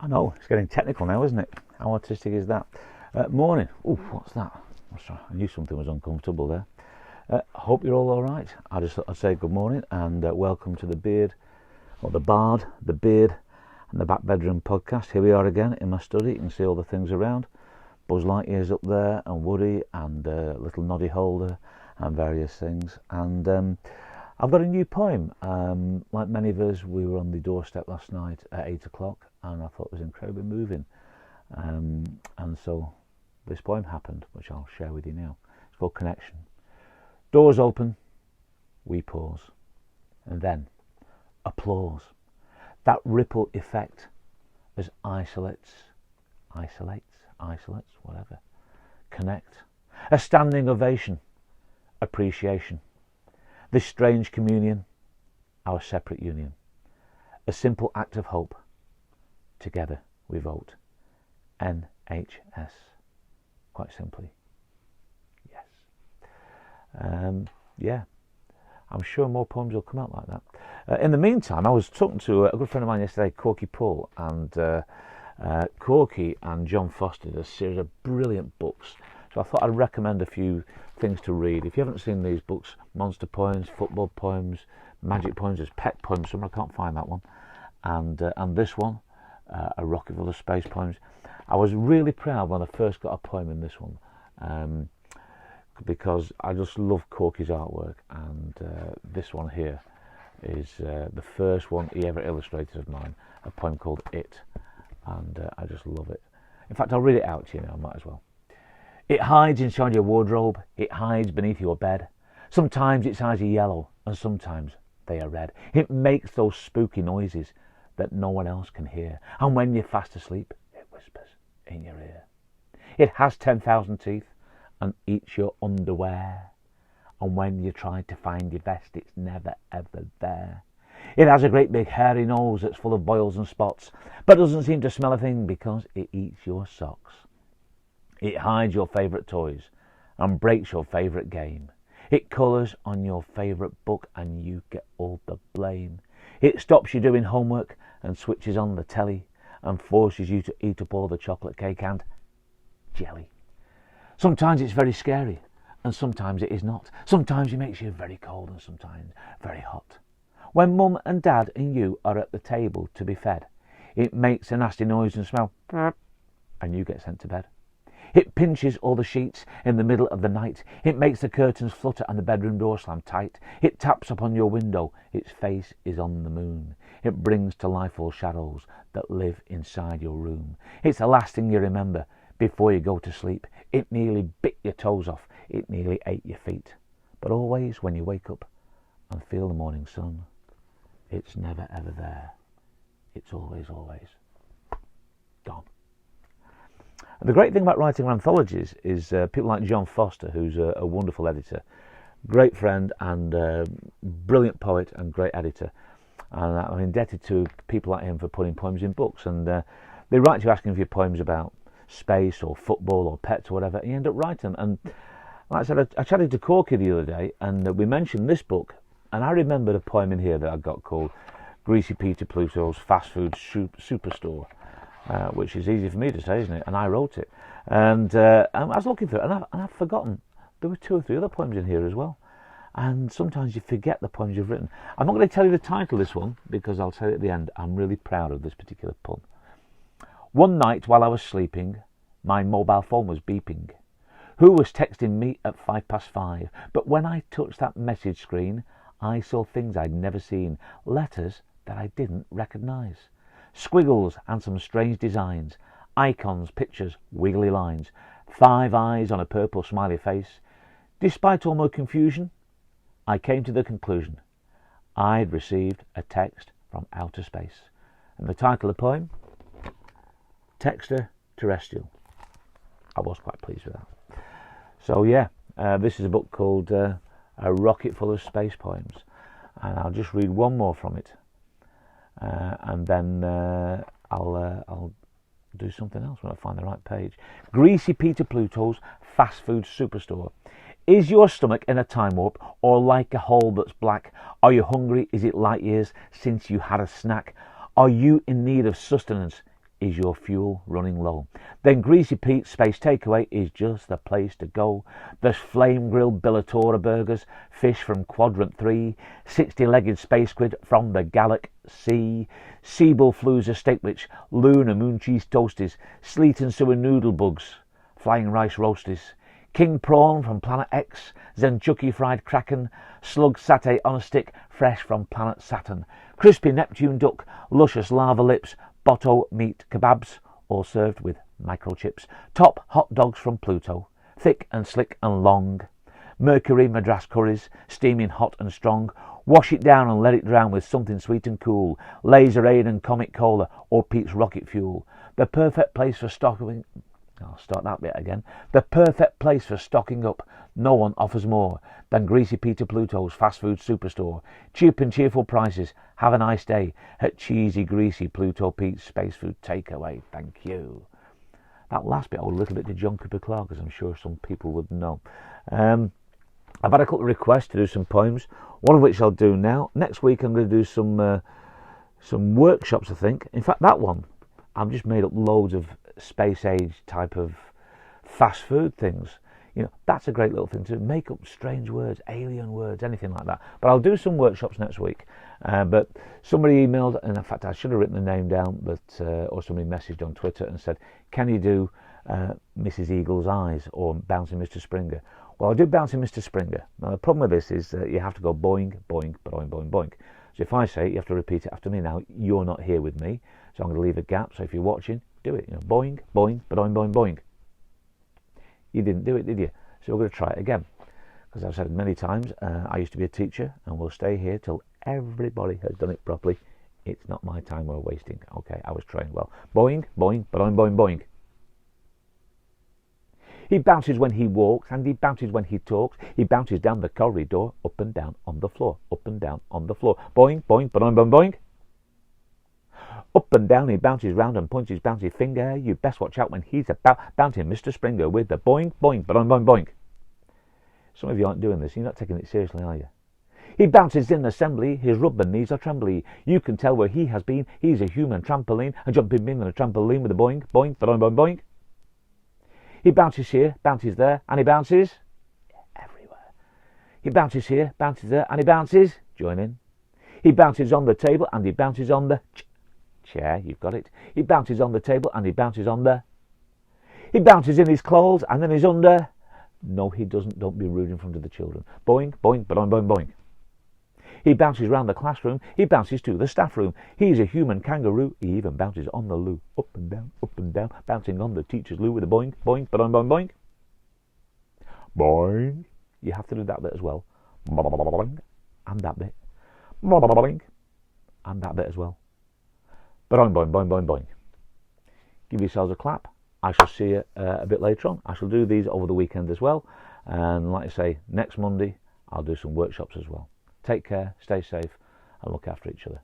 I know, it's getting technical now, isn't it? How artistic is that? Morning. Oh, what's that? I knew something was uncomfortable there. Hope you're all right. I just thought I'd say good morning and welcome to the Beard, or the Bard, the Beard and the Back Bedroom podcast. Here we are again in my study. You can see all the things around. Buzz Lightyear's up there and Woody and little Noddy Holder and various things. And I've got a new poem. Like many of us, we were on the doorstep last night at 8 o'clock and I thought it was incredibly moving. And so this poem happened, which I'll share with you now. It's called Connection. Doors open, we pause, and then applause. That ripple effect as isolates, whatever, connect. A standing ovation, appreciation. This strange communion, our separate union. A simple act of hope. Together we vote. NHS. Quite simply. Yes. Yeah. I'm sure more poems will come out like that. In the meantime, I was talking to a good friend of mine yesterday, Corky Paul, and Corky and John Foster did a series of brilliant books. So I thought I'd recommend a few things to read. If you haven't seen these books, monster poems, football poems, magic poems, there's pet poems somewhere, I can't find that one. And this one, A Rocket Full of Space Poems. I was really proud when I first got a poem in this one, because I just love Corky's artwork, and this one here is the first one he ever illustrated of mine, a poem called It, and I just love it. In fact, I'll read it out to you now, I might as well. It hides inside your wardrobe, it hides beneath your bed. Sometimes its eyes are yellow, and sometimes they are red. It makes those spooky noises that no one else can hear, and when you're fast asleep, it whispers in your ear. It has 10,000 teeth and eats your underwear, and when you try to find your vest, it's never ever there. It has a great big hairy nose that's full of boils and spots, but doesn't seem to smell a thing because it eats your socks. It hides your favourite toys and breaks your favourite game. It colours on your favourite book and you get all the blame. It stops you doing homework and switches on the telly and forces you to eat up all the chocolate cake and jelly. Sometimes it's very scary and sometimes it is not. Sometimes it makes you very cold and sometimes very hot. When mum and dad and you are at the table to be fed, it makes a nasty noise and smell and you get sent to bed. It pinches all the sheets in the middle of the night. It makes the curtains flutter and the bedroom door slam tight. It taps upon your window. Its face is on the moon. It brings to life all shadows that live inside your room. It's the last thing you remember before you go to sleep. It nearly bit your toes off. It nearly ate your feet. But always when you wake up and feel the morning sun, it's never ever there. It's always gone. And the great thing about writing anthologies is people like John Foster, who's a wonderful editor, great friend and brilliant poet and great editor. And I'm indebted to people like him for putting poems in books. And they write to you asking for your poems about space or football or pets or whatever, and you end up writing them. And like I said, I chatted to Corky the other day, and we mentioned this book, and I remembered a poem in here that I got called Greasy Peter Pluto's Fast Food Superstore. Which is easy for me to say, isn't it? And I wrote it. And I was looking for it, and I've forgotten. There were 2 or 3 other poems in here as well. And sometimes you forget the poems you've written. I'm not going to tell you the title of this one, because I'll tell you at the end. I'm really proud of this particular poem. One night while I was sleeping, my mobile phone was beeping. Who was texting me at 5:05? But when I touched that message screen, I saw things I'd never seen. Letters that I didn't recognise. Squiggles and some strange designs, icons, pictures, wiggly lines, 5 eyes on a purple smiley face. Despite all my confusion, I came to the conclusion I'd received a text from outer space. And the title of the poem, Texter Terrestrial. I was quite pleased with that. So yeah, this is a book called A Rocket Full of Space Poems. And I'll just read one more from it. And then I'll do something else when I find the right page. Greasy Peter Pluto's Fast Food Superstore. Is your stomach in a time warp or like a hole that's black? Are you hungry? Is it light years since you had a snack? Are you in need of sustenance? is your fuel running low? Then Greasy Pete's Space Takeaway is just the place to go. There's flame-grilled Bellatora burgers, fish from Quadrant 3, 60-legged space squid from the galaxy, Seabull Fluza steakwich, lunar moon cheese toasties, sleet and sewer noodle bugs, flying rice roasties, king prawn from Planet X, Zenchuki fried kraken, slug satay on a stick, fresh from Planet Saturn, crispy Neptune duck, luscious lava lips, Botto meat kebabs, all served with microchips, top hot dogs from Pluto, thick and slick and long, Mercury Madras curries, steaming hot and strong, wash it down and let it drown with something sweet and cool, Laser Aid and Comic Cola or Pete's Rocket Fuel, the perfect place for stocking. I'll start that bit again. The perfect place for stocking up. No one offers more than Greasy Peter Pluto's fast food superstore. Cheap and cheerful prices. Have a nice day at Cheesy Greasy Pluto Pete's Space Food Takeaway. Thank you. That last bit, I owe a little bit to John Cooper Clarke, as I'm sure some people would know. I've had a couple of requests to do some poems, one of which I'll do now. Next week I'm going to do some workshops, I think. In fact, that one, I've just made up loads of space age type of fast food things. You know, that's a great little thing to make up strange words, alien words, anything like that. But I'll do some workshops next week. But somebody emailed, and in fact I should have written the name down, but or somebody messaged on Twitter and said, can you do Mrs. Eagle's Eyes or Bouncing Mr. Springer? Well, I'll do Bouncing Mr. Springer. Now the problem with this is that you have to go boing, boing, boing, boing, boing. So if I say it, you have to repeat it after me. Now you're not here with me, so I'm going to leave a gap. So if you're watching, do it. You know, boing, boing, boing, boing, boing. You didn't do it, did you? So we're going to try it again. Because I've said many times, I used to be a teacher, and we'll stay here till everybody has done it properly. It's not my time we're wasting. Okay, I was trained well. Boing, boing, boing, boing, boing. He bounces when he walks, and he bounces when he talks. He bounces down the corridor, up and down on the floor, up and down on the floor. Boing, boing, boing, boing, boing. Up and down he bounces round and points his bouncy finger. You best watch out when he's about bouncing Mr. Springer with the boing, boing, boing, boing, boing. Some of you aren't doing this. You're not taking it seriously, are you? He bounces in assembly. His rubber knees are trembly. You can tell where he has been. He's a human trampoline, a jumping beam and a trampoline with a boing, boing, boing, boing, boing. He bounces here, bounces there, and he bounces everywhere. He bounces here, bounces there, and he bounces. Join in. He bounces on the table and he bounces on the chair. You've got it. He bounces on the table and he bounces on the. He bounces in his clothes and then he's under. No, he doesn't. Don't be rude in front of the children. Boing, boing, boing, boing, boing. He bounces round the classroom. He bounces to the staff room. He's a human kangaroo. He even bounces on the loo. Up and down, bouncing on the teacher's loo with a boing, boing, boing, boing, boing. Boing. You have to do that bit as well. Boing. And that bit. Boing. And that bit as well. Boing, boing, boing, boing, boing. Give yourselves a clap. I shall see you a bit later on. I shall do these over the weekend as well. And like I say, next Monday, I'll do some workshops as well. Take care, stay safe, and look after each other.